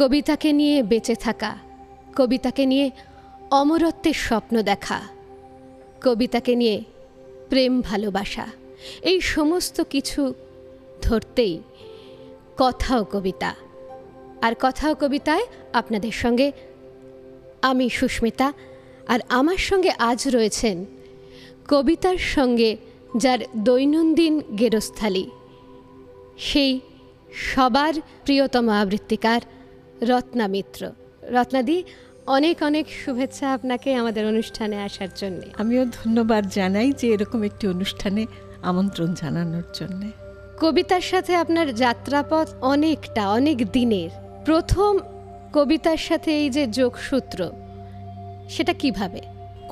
কবিতাকে নিয়ে বেঁচে থাকা, কবিতাকে নিয়ে অমরত্বের স্বপ্ন দেখা, কবিতাকে নিয়ে প্রেম ভালোবাসা, এই সমস্ত কিছু ধরতেই কথাও কবিতা। আর কথাও কবিতায় আপনাদের সঙ্গে আমি সুস্মিতা, আর আমার সঙ্গে আজ রয়েছেন কবিতার সঙ্গে যার দৈনন্দিন গেরস্থালি, সেই সবার প্রিয়তম আবৃত্তিকার রত্না মিত্র। রত্নাদি, অনেক অনেক শুভেচ্ছা আপনাকে আমাদের অনুষ্ঠানে আসার জন্য। আমিও ধন্যবাদ জানাই যে এরকম একটি অনুষ্ঠানে আমন্ত্রণ জানানোর জন্য। কবিতার সাথে আপনার যাত্রাপথ অনেক দিনের। প্রথম কবিতার সাথে এই যে যোগসূত্র, সেটা কিভাবে?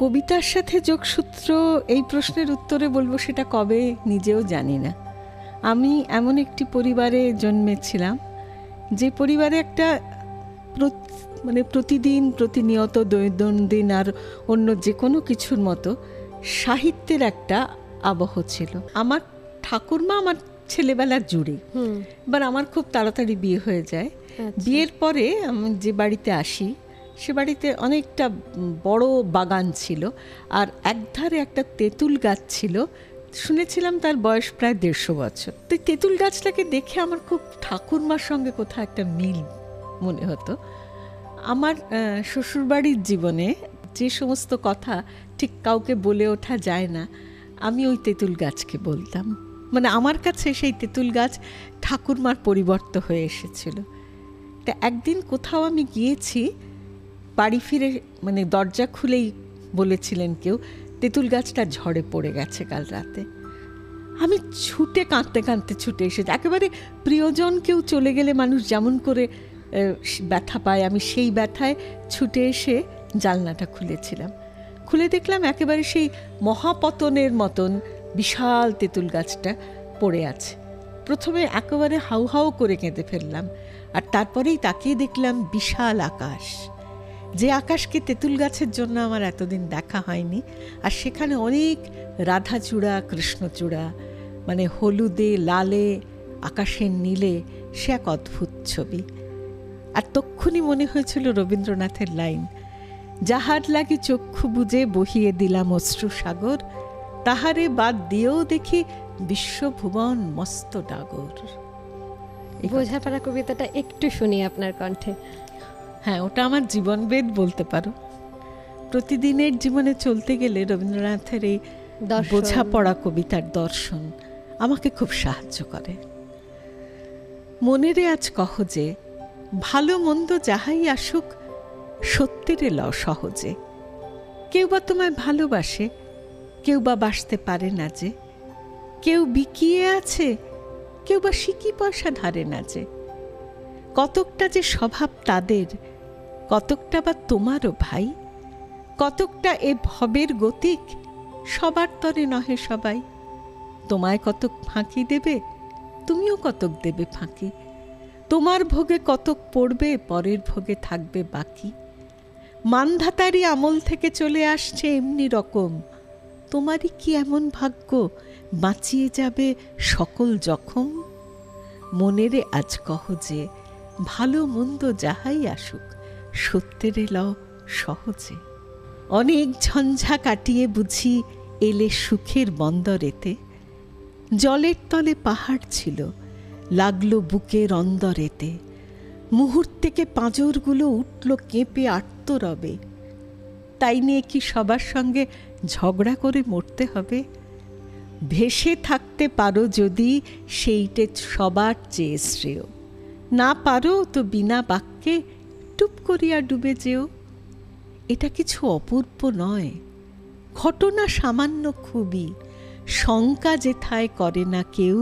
কবিতার সাথে যোগসূত্র, এই প্রশ্নের উত্তরে বলবো সেটা কবে নিজেও জানি না। আমি এমন একটি পরিবারে জন্মেছিলাম যে পরিবারে একটা প্রতিদিন প্রতিনিয়ত দৈনন্দিন আর অন্য যে কোনো কিছুর মতো সাহিত্যের একটা আবহ ছিল। আমার ঠাকুরমা আমার ছেলেবেলার জুড়ে, এবার আমার খুব তাড়াতাড়ি বিয়ে হয়ে যায়। বিয়ের পরে আমি যে বাড়িতে আসি সে বাড়িতে অনেকটা বড় বাগান ছিল, আর একধারে একটা তেঁতুল গাছ ছিল। শুনেছিলাম তার বয়স প্রায় 150 বছর। তো তেঁতুল গাছটাকে দেখে আমার খুব ঠাকুরমার সঙ্গে কোথাও একটা মিল মনে হতো। আমার শ্বশুরবাড়ির জীবনে যে সমস্ত কথা ঠিক কাউকে বলে ওঠা যায় না, আমি ওই তেঁতুল গাছকে বলতাম। মানে আমার কাছে সেই তেঁতুল গাছ ঠাকুরমার পরিবর্ত হয়ে এসেছিল। তা একদিন কোথাও আমি গিয়েছি, বাড়ি ফিরে দরজা খুলেই বলেছিলেন কেউ, তেঁতুল গাছটা ঝড়ে পড়ে গেছে কাল রাতে। আমি ছুটে কাঁদতে কাঁদতে ছুটে এসেছি। একেবারে প্রিয়জন কেউ চলে গেলে মানুষ যেমন করে ব্যথা পায়, আমি সেই ব্যথায় ছুটে এসে জানলাটা খুলেছিলাম। খুলে দেখলাম একেবারে সেই মহাপতনের মতন বিশাল তেঁতুল গাছটা পড়ে আছে। প্রথমে একেবারে হাউ হাউ করে কেঁদে ফেললাম, আর তারপরেই তাকিয়ে দেখলাম বিশাল আকাশ, যে আকাশকে তেঁতুল গাছের জন্য আমার এতদিন দেখা হয়নি। আর সেখানে অনেক রাধাচূড়া, কৃষ্ণচূড়া, হলুদে, লালে, আকাশের নীলে, সে এক অদ্ভুত ছবি। আর তক্ষুনি মনে হয়েছিল রবীন্দ্রনাথের লাইন, যাহার লাগি চক্ষু বুজে বহিয়ে দিলাম অশ্রু সাগর, তাহারে বাদ দিয়েও দেখি বিশ্বভুবন মস্ত ডাগর। বোঝাপড়া কবিতাটা একটু শুনি আপনার কণ্ঠে। হ্যাঁ, ওটা আমার জীবনবেদ বলতে পারো। প্রতিদিনের জীবনে চলতে গেলে রবীন্দ্রনাথের এই বোঝাপড়া কবিতার দর্শন আমাকে খুব সাহায্য করে। মনেরে আজ কহ যে, ভালো মন্দ যাহাই আসুক সত্যেরে লও সহজে। কেউ বা তোমায় ভালোবাসে, কেউ বা বাসতে পারে না যে, কেউ বিকিয়ে আছে, কেউ বা সিকি পয়সা ধারে না যে। কতকটা যে স্বভাব তাদের, কতকটা বা তোমারও ভাই, কতকটা এ ভবের গতিক, সবার তরে নহে সবাই। তোমায় কতক ফাঁকি দেবে, তুমিও কতক দেবে ফাঁকি। তোমার ভোগে কতক পড়বে, পরের ভোগে থাকবে বাকি। মানধাতারি আমল থেকে চলে আসছে এমনি রকম, তোমারই কি এমন ভাগ্য বাঁচিয়ে যাবে সকল জখম। মনেরে আজ কহ যে, ভালো মন্দ যাহাই আসুক সত্যেরে লও সহজে। অনেক ঝঞ্ঝা কাটিয়ে বুঝি এলে সুখের বন্দরেতে। জলের তলে পাহাড় ছিল, লাগলো বুকের অন্দরেতে। মুহূর্তেকে পাঁজরগুলো উঠল কেঁপে আর্তরবে। তাই নিয়ে কি সবার সঙ্গে ঝগড়া করে মরতে হবে? ভেসে থাকতে পারো যদি, সেইটে সবার চেয়ে শ্রেয়। না পারো তো বিনা বাক্যে টুপ করিয়া ডুবে যেও। এটা কিছু অপূর্ব নয়, ঘটনা সামান্য খুবই। শঙ্কা যেথায় করে না কেউ,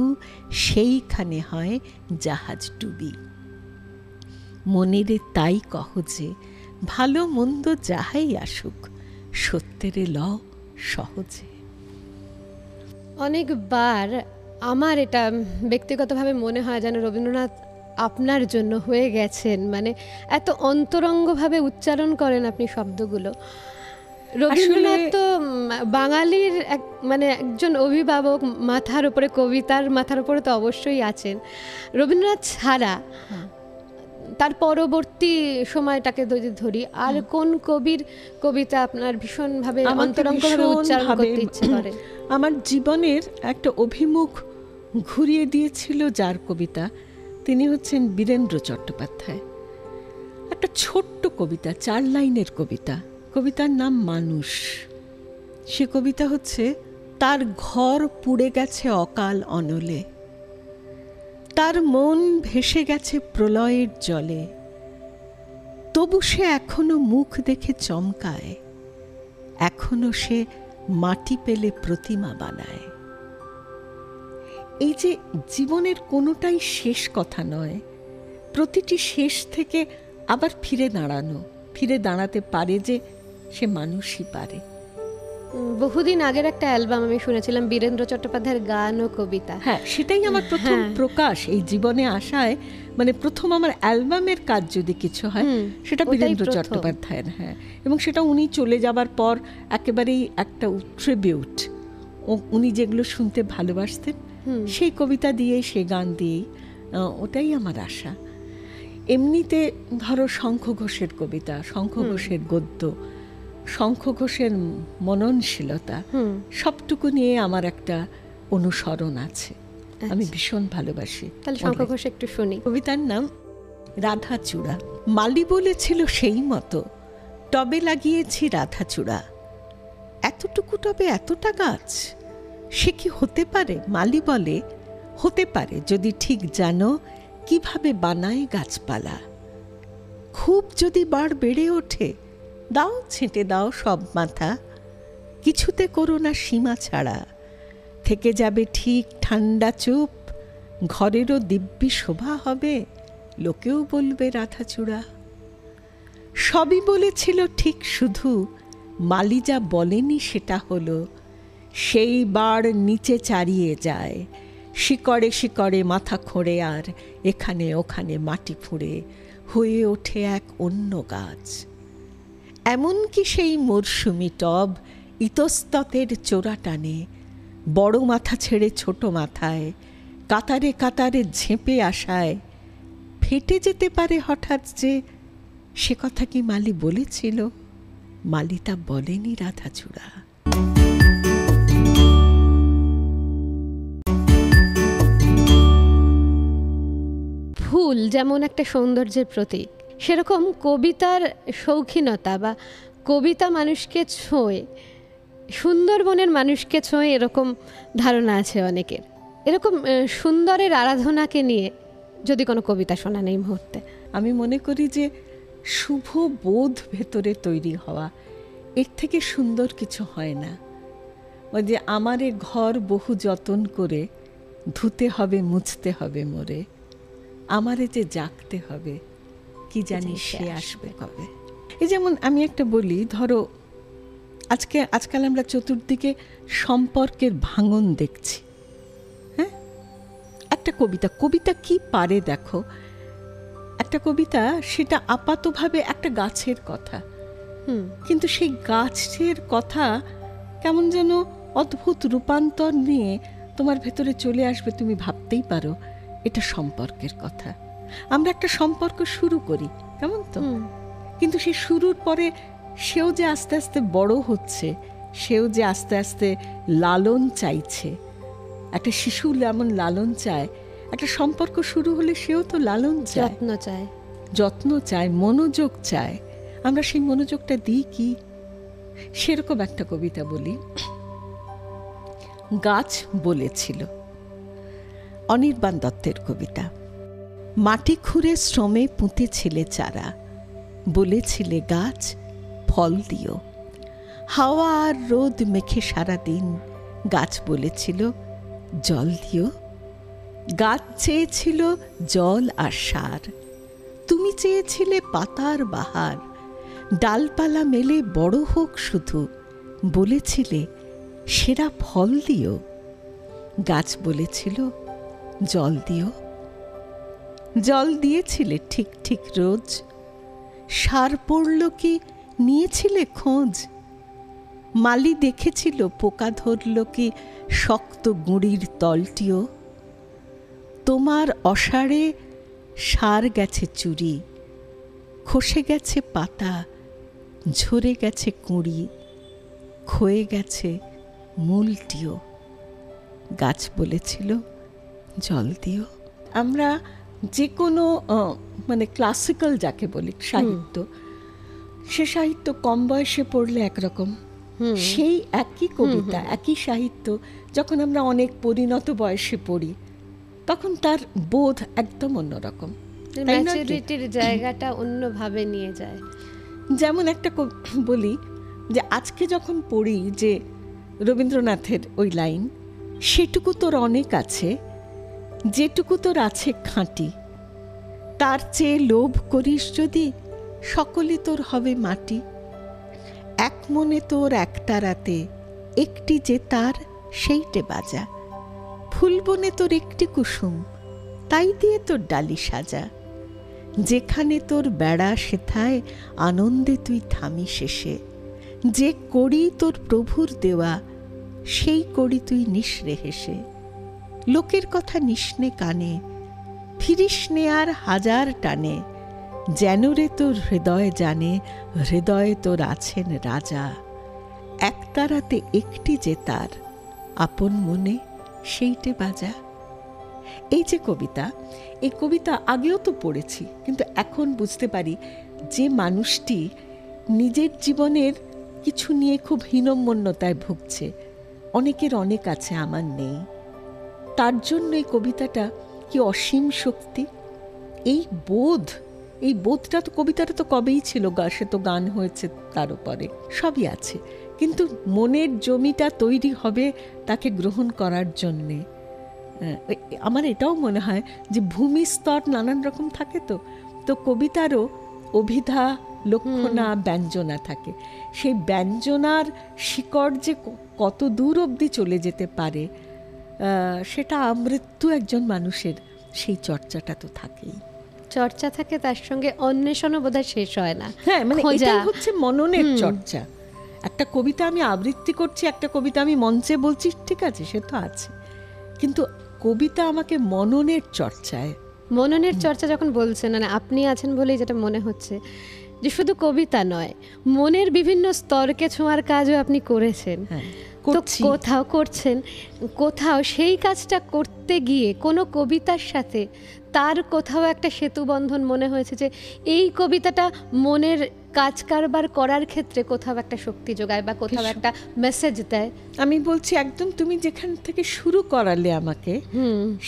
সেইখানে হয় জাহাজ ডুবি। মনেরে তাই কহ যে, ভালো মন্দ যাহাই আসুক সত্যেরে লও সহজে। অনেকবার আমার এটা ব্যক্তিগতভাবে মনে হয় যেন রবীন্দ্রনাথ আপনার জন্য হয়ে গেছেন, এত অন্তরঙ্গভাবে উচ্চারণ করেন আপনি শব্দগুলো। রবীন্দ্রনাথ তো বাঙালির একজন অভিভাবক, মাথার উপরে কবিতার মাথার উপরে তো অবশ্যই আছেন। রবীন্দ্রনাথ ছাড়া তার পরবর্তী সময়টাকে যদি ধরি, আর কোন কবির কবিতা আপনার ভীষণভাবে আমাকে অন্তরঙ্গভাবে উচ্চারণ ভীষণভাবে করতে ইচ্ছে করে? আমার জীবনের একটা অভিমুখ ঘুরিয়ে দিয়েছিল যার কবিতা, তিনি হচ্ছেন বীরেন্দ্র চট্টোপাধ্যায়। একটা ছোট্ট কবিতা, 4 লাইনের কবিতা, কবিতার নাম মানুষ। সে কবিতা হচ্ছে, তার ঘর পুড়ে গেছে অকাল অনলে, তার মন ভেসে গেছে প্রলয়ের জলে, তবু সে এখনো মুখ দেখে চমকায়, এখনো সে মাটি পেলে প্রতিমা বানায়। এই যে জীবনের কোনোটাই শেষ কথা নয়, প্রতিটি শেষ থেকে আবার ফিরে দাঁড়াতে পারে যে সে মানুষই পারে। বহুদিন আগের একটা অ্যালবাম আমি শুনেছিলাম, বীরেন্দ্র চট্টোপাধ্যায়ের গান ও কবিতা। হ্যাঁ, সেটাই আমার প্রথম প্রকাশ এই জীবনে আসায়, মানে প্রথম আমার অ্যালবামের কাজ যদি কিছু হয় সেটা বীরেন্দ্র চট্টোপাধ্যায়ের। হ্যাঁ, এবং সেটা উনি চলে যাবার পর একেবারেই একটা ট্রিবিউট, উনি যেগুলো শুনতে ভালোবাসতেন সেই কবিতা দিয়েই, সেই গান দিয়েই, ওটাই আমার আশা। এমনিতে ধরো শঙ্খ ঘোষের কবিতা, শঙ্খ ঘোষের গদ্য, শঙ্খ ঘোষের মননশীলতা, সবটুকু নিয়ে আমার একটা অনুসরণ আছে। আমি ভীষণ ভালোবাসি। তাহলে শঙ্খ ঘোষ একটু শুনি। কবিতার নাম রাধাচূড়া। মালি বলেছিল সেই মতো, টবে লাগিয়েছি রাধাচূড়া, এতটুকু টবে এতটা গাছ, সে কি হতে পারে? মালি বলে, হতে পারে যদি ঠিক জানো কিভাবে বানায় গাছপালা। খুব যদি বাড় বেড়ে ওঠে, দাও ছেঁটে দাও সব মাথা, কিছুতে করো না সীমা ছাড়া, থেকে যাবে ঠিক ঠান্ডা চুপ, ঘরেরও দিব্যি শোভা হবে, লোকেও বলবে রাধাচূড়া। সবই বলেছিল ঠিক, শুধু মালি যা বলেনি সেটা হলো, সেই বাড় নিচে চারিয়ে যায়, শিকড়ে শিকড়ে মাথা খোঁড়ে, আর এখানে ওখানে মাটি ফুঁড়ে হয়ে ওঠে এক অন্য গাছ। এমনকি সেই মরশুমি টব ইতস্ততের চোরা টানে, বড় মাথা ছেড়ে ছোট মাথায়, কাতারে কাতারে ঝেঁপে আসায়, ফেটে যেতে পারে হঠাৎ যে, সে কথা কি মালি বলেছিল? মালি তা বলেনি রাধাচূড়া। ফুল যেমন একটা সৌন্দর্যের প্রতীক, সেরকম কবিতার শৌখিনতা বা কবিতা মানুষকে ছোঁয়, সুন্দরবনের মানুষকে ছোঁয়, এরকম ধারণা আছে অনেকের। এরকম সুন্দরের আরাধনাকে নিয়ে যদি কোনো কবিতা শোনান এই মুহূর্তে। আমি মনে করি যে শুভ বোধ ভেতরে তৈরি হওয়া, এর থেকে সুন্দর কিছু হয় না। ওই যে আমারে ঘর বহু যতন করে, ধুতে হবে মুছতে হবে মোরে, আমারে যে জাগতে হবে, কি জানি সে আসবে কবে। এই যেমন আমি একটা বলি, ধরো আজকাল আমরা চতুর্দিকে সম্পর্কের ভাঙন দেখছি। হ্যাঁ, একটা কবিতা কি পারে দেখো, একটা কবিতা সেটা আপাতভাবে একটা গাছের কথা, কিন্তু সেই গাছের কথা কেমন যেন অদ্ভুত রূপান্তর নিয়ে তোমার ভেতরে চলে আসবে, তুমি ভাবতেই পারো এটা সম্পর্কের কথা। আমরা একটা সম্পর্ক শুরু করি, কেমন তো, কিন্তু সেই শুরুর পরে সেও যে আস্তে আস্তে বড় হচ্ছে, সেও যে আস্তে আস্তে লালন চাইছে, একটা শিশু যেমন লালন চায়, একটা সম্পর্ক শুরু হলে সেও তো লালন চায়, যত্ন চায়, মনোযোগ চায়। আমরা সেই মনোযোগটা দিই কি? সেরকম একটা কবিতা বলি, গাছ বলেছিল, অনির্বাণ দত্তের কবিতা। মাটি খুঁড়ে শ্রমে পুঁতেছিলে চারা, বলেছিলে গাছ ফল দিও, হাওয়া আর রোদ মেখে সারাদিন, গাছ বলেছিল জল দিও। গাছ চেয়েছিল জল আর সার, তুমি চেয়েছিলে পাতার বাহার, ডালপালা মেলে বড় হোক শুধু, বলেছিলে সেরা ফল দিও। গাছ বলেছিল জল দিও, জল দিয়েছিলে ঠিক ঠিক রোজ, সার পড়ল কি নিয়েছিলে খোঁজ, মালি দেখেছিল পোকা ধরল কি শক্ত গুঁড়ির তলটিও। তোমার অসাড়ে সার গেছে চুরি, খসে গেছে পাতা, ঝরে গেছে কুঁড়ি, ক্ষয়ে গেছে মূলটিও, গাছ বলেছিল জল দিও। আমরা যে কোনো মানে ক্লাসিক্যাল যাকে বলি সাহিত্য, সে সাহিত্য কম বয়সে পড়লে একরকম, সেই একই কবিতা একই সাহিত্য যখন আমরা অনেক পরিণত বয়সে পড়ি তখন তার বোধ একদম অন্যরকম, ম্যাচুরিটির জায়গাটা অন্যভাবে নিয়ে যায়। যেমন একটা বলি যে আজকে যখন পড়ি যে রবীন্দ্রনাথের ওই লাইন, সেটুকু তোর অনেক আছে, যেটুকু তোর আছে খাঁটি, তার চেয়ে লোভ করিস যদি সকলে তোর হবে মাটি। এক মনে তোর একটা রাতে একটি যে তার সেইটে বাজা, ফুলবনে তোর একটি কুসুম তাই দিয়ে তোর ডালি সাজা। যেখানে তোর বেড়া সেথায় আনন্দে তুই থামি শেষে, যে করি তোর প্রভুর দেওয়া সেই করি তুই নিঃস্রে হেসে। লোকের কথা নিসনে কানে, ফিরিস নে আর হাজার টানে, যেন রে তোর হৃদয় জানে হৃদয়ে তোর আছেন রাজা। একতারাতে একটি যে তার আপন মনে সেইটে বাজা। এই যে কবিতা, এই কবিতা আগেও তো পড়েছি, কিন্তু এখন বুঝতে পারি যে মানুষটি নিজের জীবনের কিছু নিয়ে খুব হীনম্মন্যতায় ভুগছে, অনেকের অনেক আছে আমার নেই, তার জন্য এই কবিতাটা কি অসীম শক্তি। এই বোধটা তো কবিতাটা তো কবেই ছিল, সে তো গান হয়েছে, তার উপরে সবই আছে, কিন্তু মনের জমিটা তৈরি হবে তাকে গ্রহণ করার জন্যে। আমার এটাও মনে হয় যে ভূমি স্তর নানান রকম থাকে, তো কবিতারও অভিধা লক্ষণা ব্যঞ্জনা থাকে। সেই ব্যঞ্জনার শিকড় যে কত দূর অবধি চলে যেতে পারে সেটা আমৃত্যু একজন মানুষের, সেই চর্চাটা তো থাকেই, চর্চা থাকে, তার সঙ্গে অন্বেষণও বোধহয় শেষ হয় না। হ্যাঁ, মানে এটাই হচ্ছে মননের চর্চা। একটা কবিতা আমি আবৃত্তি করছি, একটা কবিতা আমি মঞ্চে বলছি, ঠিক আছে, সে তো আছে, কিন্তু কবিতা আমাকে মননের চর্চা যখন বলছেন, মানে আপনি আছেন বলেই যেটা মনে হচ্ছে যে শুধু কবিতা নয়, মনের বিভিন্ন স্তরকে ছোঁয়ার কাজও আপনি করেছেন। তো কোথাও করছেন, কোথাও সেই কাজটা করতে গিয়ে কোনো কবিতার সাথে তার কোথাও একটা সেতু বন্ধন মনে হয়েছে, যে এই কবিতাটা মনের কাজ কারবার করার ক্ষেত্রে কোথাও একটা শক্তি যোগায় বা কোথাও একটা মেসেজ দেয়। আমি বলছি একদম তুমি যেখান থেকে শুরু করালে আমাকে,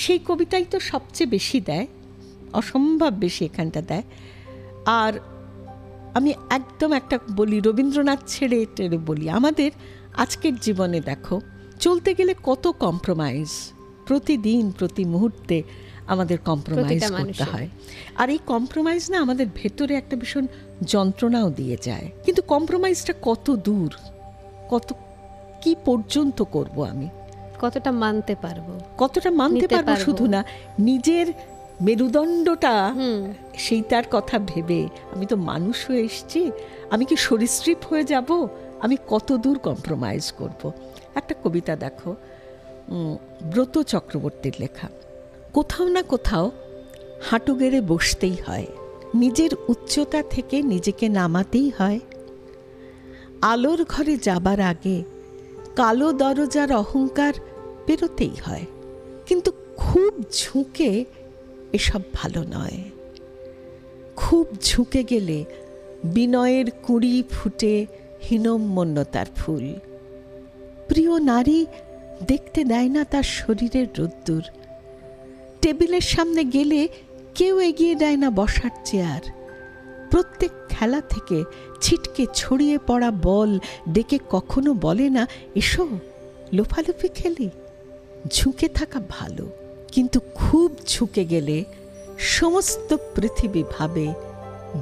সেই কবিতাই তো সবচেয়ে বেশি দেয়, অসম্ভব বেশি এখানটা দেয়। আর আমি একদম একটা বলি, রবীন্দ্রনাথ ছেড়ে টেড়ে বলি, আমাদের আজকের জীবনে দেখো চলতে গেলে কত কম্প্রোমাইজ, প্রতিদিন প্রতি মুহূর্তে আমাদের কম্প্রোমাইজ করতে হয়। আর এই কম্প্রোমাইজ না আমাদের ভেতরে একটা ভীষণ যন্ত্রণাও দিয়ে যায়। কিন্তু কম্প্রোমাইজটা কত দূর, কত কি পর্যন্ত করব, আমি কতটা মানতে পারবো শুধু না, নিজের মেরুদণ্ডটা সেইটার কথা ভেবে, আমি তো মানুষ হয়ে এসেছি, আমি কি সরীসৃপ হয়ে যাব, আমি কত দূর কম্প্রোমাইজ করব। একটা কবিতা দেখো, ব্রত চক্রবর্তীর লেখা, কোথাও না কোথাও হাঁটু গেড়ে বসতেই হয়, নিজের উচ্চতা থেকে নিজেকে নামাতেই হয়, আলোর ঘরে যাবার আগে কালো দরজার অহংকার পেরোতেই হয়, কিন্তু খুব ঝুঁকে এসব ভালো নয়। খুব ঝুঁকে গেলে বিনয়ের কুঁড়ি ফুটে হীনম্মন্যতার ফুল। প্রিয় নারী দেখতে দেয় না তার শরীরের রোদ্দুর, টেবিলের সামনে গেলে কেউ এগিয়ে দেয় না বসার চেয়ার, প্রত্যেক খেলা থেকে ছিটকে ছড়িয়ে পড়া বল ডেকে কখনো বলে না এসো লোফালোফি খেলি। ঝুঁকে থাকা ভালো, কিন্তু খুব ঝুঁকে গেলে সমস্ত পৃথিবী ভাবে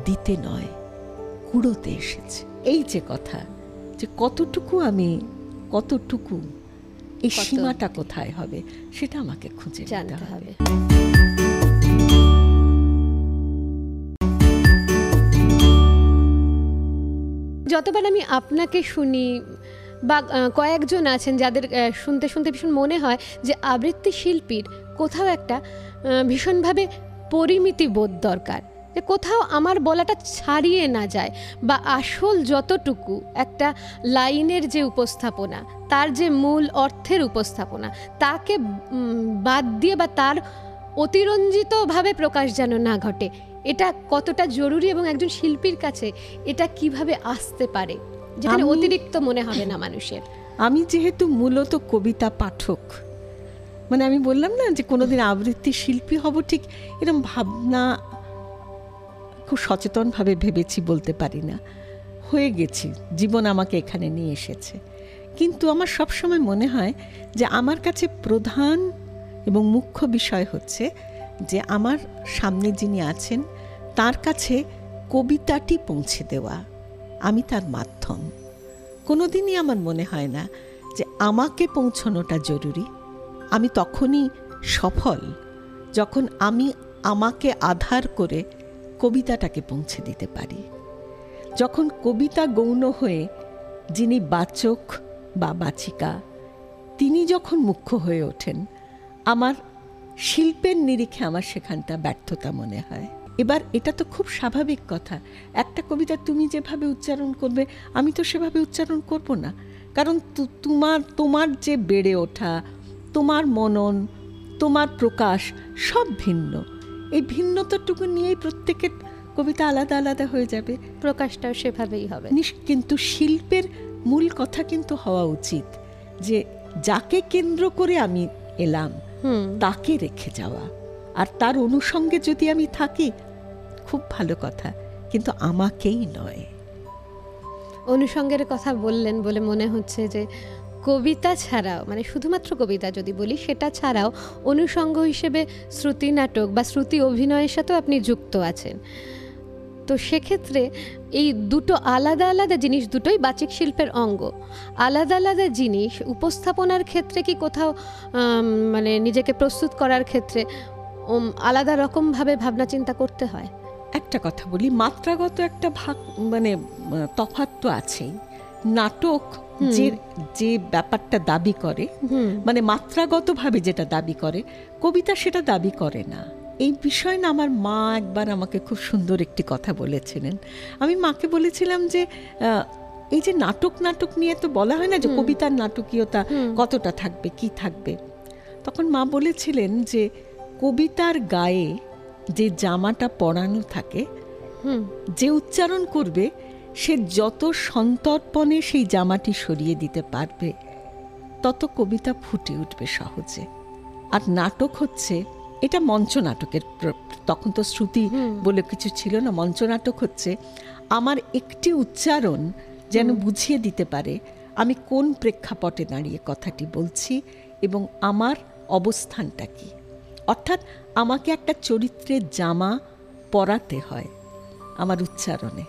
দিতে নয় কুড়োতে এসেছে। এই যে কথা, যে কতটুকু এই সীমাটা কোথায় হবে, সেটা আমাকে খুঁজে জানতে হবে। যতবার আমি আপনাকে শুনি বা কয়েকজন আছেন যাদের শুনতে শুনতে ভীষণ মনে হয় যে আবৃত্তি শিল্পীর কোথাও একটা ভীষণভাবে পরিমিতি বোধ দরকার, যে যে কোথাও আমার বলাটা ছাড়িয়ে না যায়, বা আসল যতটুকু একটা লাইনের যে উপস্থাপনা, তার যে মূল অর্থের উপস্থাপনা, তাকে বাদ দিয়ে বা তার অতিরঞ্জিতভাবে প্রকাশ যেন না ঘটে, এটা কতটা জরুরি এবং একজন শিল্পীর কাছে এটা কিভাবে আসতে পারে যেখানে অতিরিক্ত মনে হবে না মানুষের। আমি যেহেতু মূলত কবিতা পাঠক, মানে আমি বললাম না যে কোনোদিন আবৃত্তি শিল্পী হব, ঠিক এরকম ভাবনা খুব সচেতনভাবে ভেবেছি বলতে পারি না, হয়ে গেছি, জীবন আমাকে এখানে নিয়ে এসেছে। কিন্তু আমার সবসময় মনে হয় যে আমার কাছে প্রধান এবং মুখ্য বিষয় হচ্ছে যে আমার সামনে যিনি আছেন তার কাছে কবিতাটি পৌঁছে দেওয়া, আমি তার মাধ্যম। কোনোদিনই আমার মনে হয় না যে আমাকে পৌঁছানোটা জরুরি। আমি তখনই সফল যখন আমি আমাকে আধার করে কবিতাটাকে পৌঁছে দিতে পারি। যখন কবিতা গৌণ হয়ে যিনি বাচক বা বাচিকা তিনি যখন মুখ্য হয়ে ওঠেন, আমার শিল্পের নিরিখে আমার সেখানটা ব্যর্থতা মনে হয়। এবার এটা তো খুব স্বাভাবিক কথা, একটা কবিতা তুমি যেভাবে উচ্চারণ করবে আমি তো সেভাবে উচ্চারণ করব না, কারণ তোমার যে বেড়ে ওঠা, তোমার মনন, তোমার প্রকাশ সব ভিন্ন। এই ভিন্নতাটুকু নিয়েই প্রত্যেকের কবিতা আলাদা আলাদা হয়ে যাবে, প্রকাশটাও সেভাবেই হবে। কিন্তু শিল্পের মূল কথা কিন্তু হওয়া উচিত যে যাকে কেন্দ্র করে আমি এলাম তাকে রেখে যাওয়া, আর তার অনুষঙ্গে যদি আমি থাকি খুব ভালো কথা, কিন্তু আমাকেই নয়। অনুষঙ্গের কথা বললেন বলে মনে হচ্ছে যে কবিতা ছাড়াও, মানে শুধুমাত্র কবিতা যদি বলি সেটা ছাড়াও অনুষঙ্গ হিসেবে শ্রুতি নাটক বা শ্রুতি অভিনয়ের সাথেও আপনি যুক্ত আছেন। তো সেক্ষেত্রে এই দুটো আলাদা আলাদা জিনিস, দুটোই বাচিক শিল্পের অঙ্গ, আলাদা আলাদা জিনিস উপস্থাপনার ক্ষেত্রে কি কোথাও মানে নিজেকে প্রস্তুত করার ক্ষেত্রে আলাদা রকমভাবে ভাবনা চিন্তা করতে হয়? একটা কথা বলি, মাত্রাগত একটা ভাগ মানে তফাৎ তো আছেই। নাটক যে ব্যাপারটা দাবি করে, মানে মাত্রাগতভাবে যেটা দাবি করে, কবিতা সেটা দাবি করে না। এই বিষয় না আমার মা একবার আমাকে খুব সুন্দর একটি কথা বলেছিলেন। আমি মাকে বলেছিলাম যে এই যে নাটক নিয়ে তো বলা হয় না যে কবিতার নাটকীয়তা কতটা থাকবে, কি থাকবে। তখন মা বলেছিলেন যে কবিতার গায়ে যে জামাটা পরানো থাকে, যে উচ্চারণ করবে সে যত সন্তর্পণে সেই জামাটি সরিয়ে দিতে পারবে তত কবিতা ফুটে উঠবে সহজে। আর নাটক হচ্ছে, এটা মঞ্চ নাটকের, তখন তো শ্রুতি বলে কিছু ছিল না, মঞ্চ নাটক হচ্ছে আমার একটি উচ্চারণ যেন বুঝিয়ে দিতে পারে আমি কোন প্রেক্ষাপটে দাঁড়িয়ে কথাটি বলছি এবং আমার অবস্থানটা কি। অর্থাৎ আমাকে একটা চরিত্রের জামা পরাতে হয় আমার উচ্চারণে,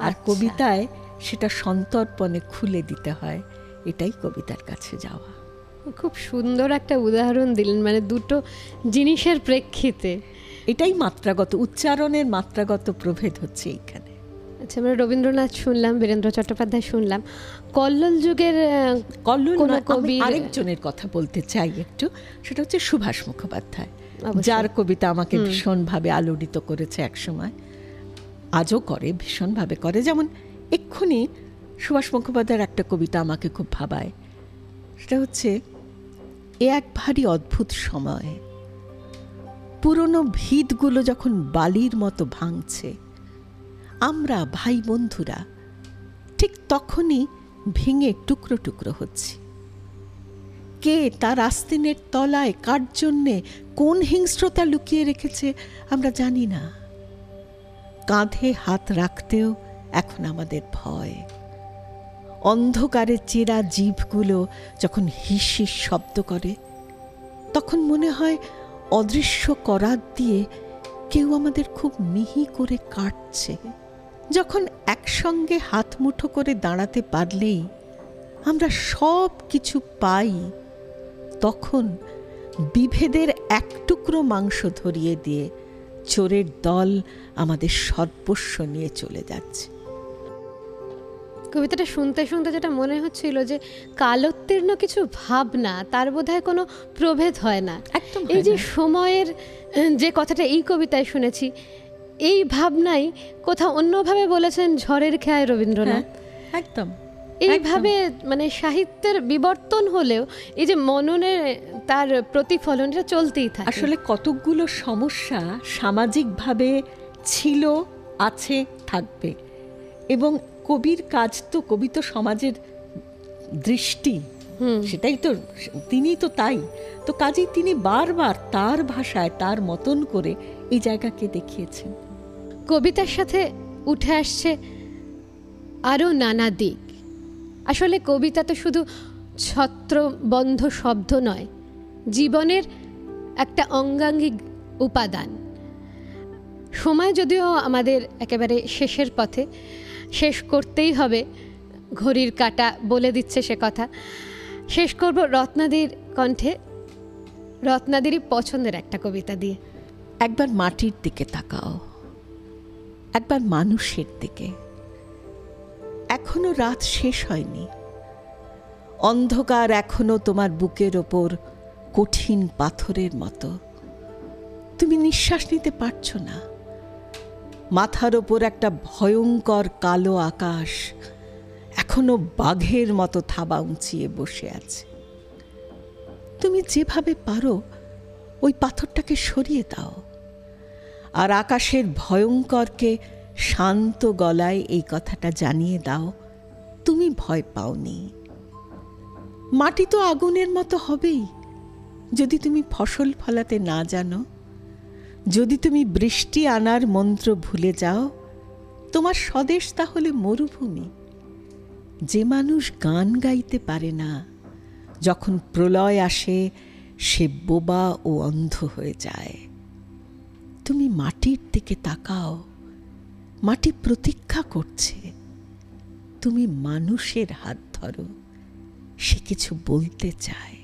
আর কবিতায় সেটা সন্তর্পণে খুলে দিতে হয়। এটাই কবিতার কাছে যাওয়া। খুব সুন্দর একটা উদাহরণ দিলেন, মানে দুটো জিনিসের প্রেক্ষিতে। এটাই মাত্রাগত, উচ্চারণের মাত্রাগত প্রভেদ হচ্ছে এইখানে। আচ্ছা, আমরা রবীন্দ্রনাথ শুনলাম, বীরেন্দ্র চট্টোপাধ্যায় শুনলাম, কল্লোল যুগের আরেকজনের কথা বলতে চাই একটু, সেটা হচ্ছে সুভাষ মুখোপাধ্যায়, যার কবিতা আমাকে ভীষণভাবে আলোড়িত করেছে একসময়, আজও করে, ভীষণভাবে করে। যেমন এক্ষুনি সুভাষ মুখোপাধ্যায়ের একটা কবিতা আমাকে খুব ভাবায়, সেটা হচ্ছে এ এক ভারী অদ্ভুত সময়, পুরনো ভিতগুলো যখন বালির মতো ভাঙছে, আমরা ভাই বন্ধুরা ঠিক তখনই ভেঙে টুকরো টুকরো হচ্ছে। কে তার আস্তিনের তলায় কার জন্যে কোন হিংস্রতা লুকিয়ে রেখেছে আমরা জানি না। কাঁধে হাত রাখতেও এখন আমাদের ভয়। অন্ধকারে চেরা জিভগুলো যখন হিস হিস শব্দ করে, তখন মনে হয় অদৃশ্য করাত দিয়ে কেউ আমাদের খুব মিহি করে কাটছে। যখন একসঙ্গে হাত মুঠো করে দাঁড়াতে পারলেই আমরা সব কিছু পাই, তখন বিভেদের এক টুকরো মাংস ধরিয়ে দিয়ে চোরের দল আমাদের সর্বস্ব নিয়ে চলে যাচ্ছে। কবিতাটা শুনতে শুনতে যেটা মনে হচ্ছিল যে কালোত্তীর্ণ কিছু ভাবনা, তার বোধহয় কোনো প্রভেদ হয় না। একদম এই যে সময়ের যে কথাটা এই কবিতায় শুনেছি, এই ভাবনাই কোথাও অন্যভাবে বলেছেন ঝড়ের খেয়ায় রবীন্দ্রনাথ। একদম এইভাবে মানে সাহিত্যের বিবর্তন হলেও এই যে মননের তার প্রতিফলন এটা চলতেই থাকে। আসলে কতকগুলো সমস্যা সামাজিকভাবে ছিল, আছে, থাকবে, এবং কবির কাজ তো, কবি তো সমাজের দৃষ্টি, সেটাই তো, তিনি তো তাই তো, কাজেই তিনি বারবার তার ভাষায় তার মতন করে এই জায়গাকে দেখিয়েছেন। কবিতার সাথে উঠে আসছে আরও নানা দিক। আসলে কবিতা তো শুধু ছত্রবন্ধ শব্দ নয়, জীবনের একটা অঙ্গাঙ্গিক উপাদান। সময় যদিও আমাদের একেবারে শেষের পথে, শেষ করতেই হবে, ঘড়ির কাঁটা বলে দিচ্ছে সে কথা। শেষ করব রত্নাদির কণ্ঠে, রত্নাদিরই পছন্দের একটা কবিতা দিয়ে। একবার মাটির দিকে তাকাও, একবার মানুষের দিকে। এখনো রাত শেষ হয়নি, অন্ধকার এখনো তোমার বুকের ওপর কঠিন পাথরের মতো। তুমি নিঃশ্বাস নিতে পারছো না। মাথার ওপর একটা ভয়ঙ্কর কালো আকাশ এখনো বাঘের মতো থাবা উঁচিয়ে বসে আছে। তুমি যেভাবে পারো ওই পাথরটাকে সরিয়ে দাও, আর আকাশের ভয়ঙ্করকে শান্ত গলায় এই কথাটা জানিয়ে দাও, তুমি ভয় পাওনি। মাটি তো আগুনের মতো হবেই যদি তুমি ফসল ফলাতে না জানো, যদি তুমি বৃষ্টি আনার মন্ত্র ভুলে যাও। তোমার স্বদেশ তাহলে মরুভূমি। যে মানুষ গান গাইতে পারে না, যখন প্রলয় আসে সে বোবা ও অন্ধ হয়ে যায়। তুমি মাটির দিকে তাকাও, মাটি প্রতীক্ষা করছে। তুমি মানুষের হাত ধরো, সে কিছু বলতে চায়।